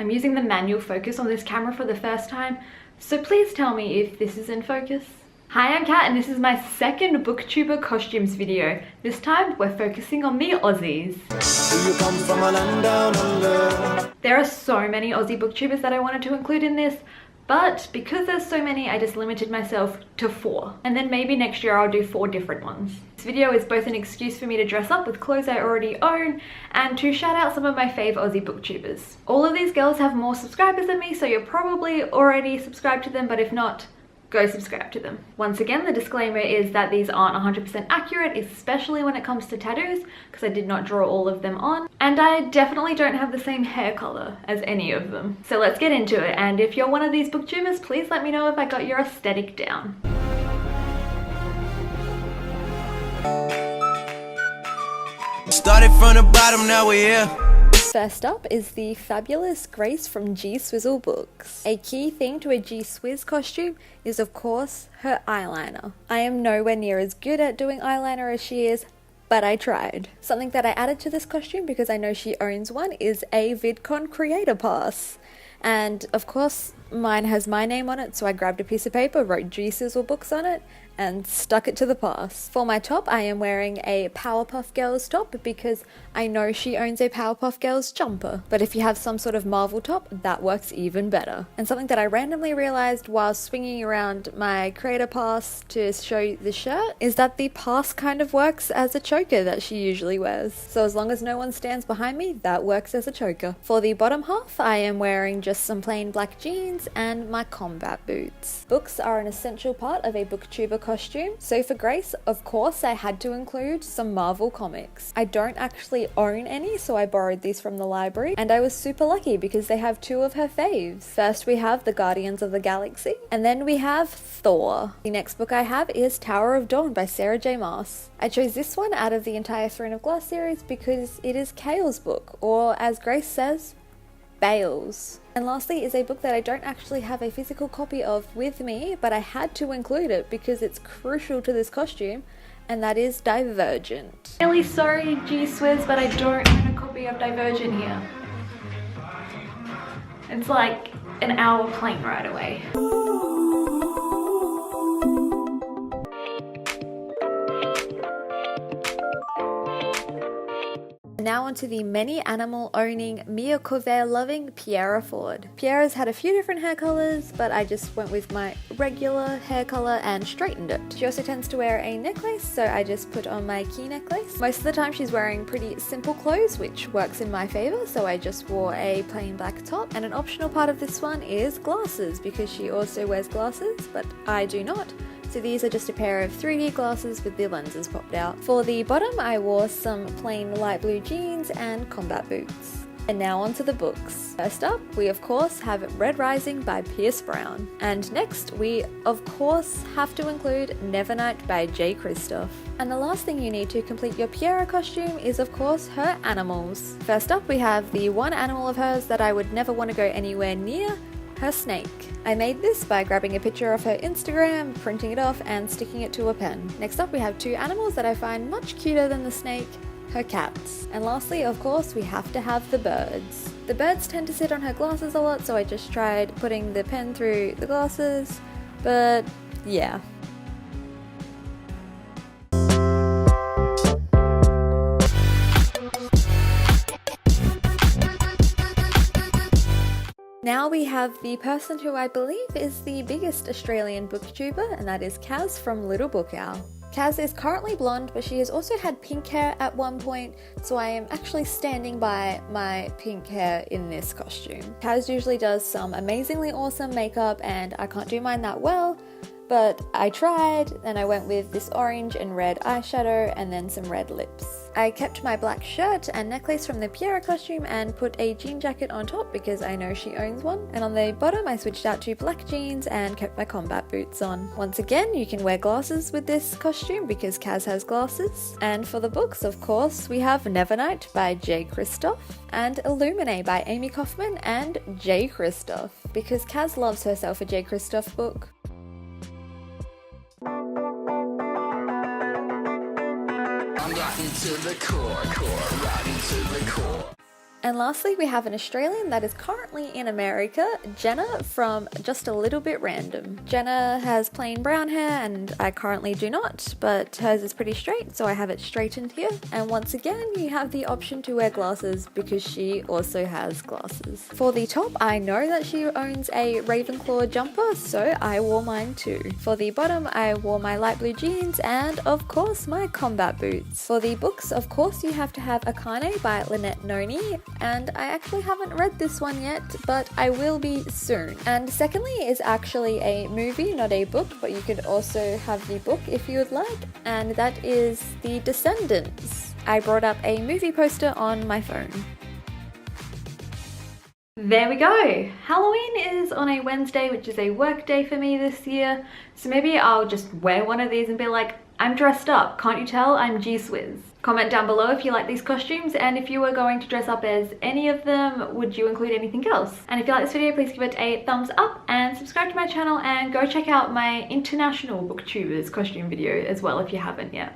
I'm using the manual focus on this camera for the first time, so please tell me if this is in focus. Hi, I'm Kat and this is my second BookTuber costumes video. This time we're focusing on the Aussies. There are so many Aussie BookTubers that I wanted to include in this, but because there's so many, I just limited myself to 4. And then maybe next year I'll do 4 different ones. This video is both an excuse for me to dress up with clothes I already own and to shout out some of my fave Aussie BookTubers. All of these girls have more subscribers than me, so you're probably already subscribed to them, but if not, go subscribe to them. Once again, the disclaimer is that these aren't 100% accurate, especially when it comes to tattoos, because I did not draw all of them on. And I definitely don't have the same hair color as any of them. So let's get into it, and if you're one of these booktubers, please let me know if I got your aesthetic down. Started from the bottom, now we're here. First up is the fabulous Grace from G Swizzle Books. A key thing to a G Swizz costume is of course her eyeliner. I am nowhere near as good at doing eyeliner as she is, but I tried. Something that I added to this costume because I know she owns one is a VidCon creator pass. And of course mine has my name on it, so I grabbed a piece of paper, wrote G Swizzle Books on it, and stuck it to the pass. For my top, I am wearing a Powerpuff Girls top because I know she owns a Powerpuff Girls jumper. But if you have some sort of Marvel top, that works even better. And something that I randomly realized while swinging around my creator pass to show you the shirt is that the pass kind of works as a choker that she usually wears. So as long as no one stands behind me, that works as a choker. For the bottom half, I am wearing just some plain black jeans and my combat boots. Books are an essential part of a booktuber costume, so for Grace, of course, I had to include some Marvel comics. I don't actually own any, so I borrowed these from the library, and I was super lucky because they have 2 of her faves. First we have the Guardians of the Galaxy, and then we have Thor. The next book I have is Tower of Dawn by Sarah J. Maas. I chose this one out of the entire Throne of Glass series because it is Kale's book, or as Grace says, Bales. And lastly is a book that I don't actually have a physical copy of with me, but I had to include it because it's crucial to this costume, and that is Divergent. Really sorry G Swizz, but I don't own a copy of Divergent here. It's like an hour plane ride away. Now onto the many animal owning, Mia Couvert loving Pierre Ford. Pierre's had a few different hair colours, but I just went with my regular hair colour and straightened it. She also tends to wear a necklace, so I just put on my key necklace. Most of the time she's wearing pretty simple clothes, which works in my favour, so I just wore a plain black top. And an optional part of this one is glasses, because she also wears glasses, but I do not. So these are just a pair of 3D glasses with the lenses popped out. For the bottom, I wore some plain light blue jeans and combat boots. And now onto the books. First up, we of course have Red Rising by Pierce Brown. And next, we of course have to include Nevernight by J. Kristoff. And the last thing you need to complete your Pierre costume is of course her animals. First up, we have the one animal of hers that I would never want to go anywhere near, her snake. I made this by grabbing a picture of her Instagram, printing it off and sticking it to a pen. Next up we have 2 animals that I find much cuter than the snake, her cats. And lastly, of course, we have to have the birds. The birds tend to sit on her glasses a lot, so I just tried putting the pen through the glasses, but yeah. Now we have the person who I believe is the biggest Australian booktuber, and that is Kaz from Little Book Owl. Kaz is currently blonde, but she has also had pink hair at one point, so I am actually standing by my pink hair in this costume. Kaz usually does some amazingly awesome makeup, and I can't do mine that well, but I tried, and I went with this orange and red eyeshadow and then some red lips. I kept my black shirt and necklace from the Pierre costume and put a jean jacket on top because I know she owns one. And on the bottom I switched out to black jeans and kept my combat boots on. Once again, you can wear glasses with this costume because Kaz has glasses. And for the books, of course, we have Nevernight by J. Kristoff and Illuminae by Amy Kaufman and J. Kristoff because Kaz loves herself a J. Kristoff book. I'm rocking to the core, rocking to the core. And lastly, we have an Australian that is currently in America, Jenna from Just a Little Bit Random. Jenna has plain brown hair and I currently do not, but hers is pretty straight, so I have it straightened here. And once again, you have the option to wear glasses because she also has glasses. For the top, I know that she owns a Ravenclaw jumper, so I wore mine too. For the bottom, I wore my light blue jeans and of course my combat boots. For the books, of course, you have to have Akane by Lynette Noni, and I actually haven't read this one yet, but I will be soon. And secondly is actually a movie, not a book, but you could also have the book if you would like, and that is The Descendants. I brought up a movie poster on my phone. There we go! Halloween is on a Wednesday, which is a work day for me this year, so maybe I'll just wear one of these and be like, I'm dressed up, can't you tell? I'm G-Swizz. Comment down below if you like these costumes, and if you were going to dress up as any of them, would you include anything else? And if you like this video, please give it a thumbs up and subscribe to my channel, and go check out my international booktubers costume video as well if you haven't yet.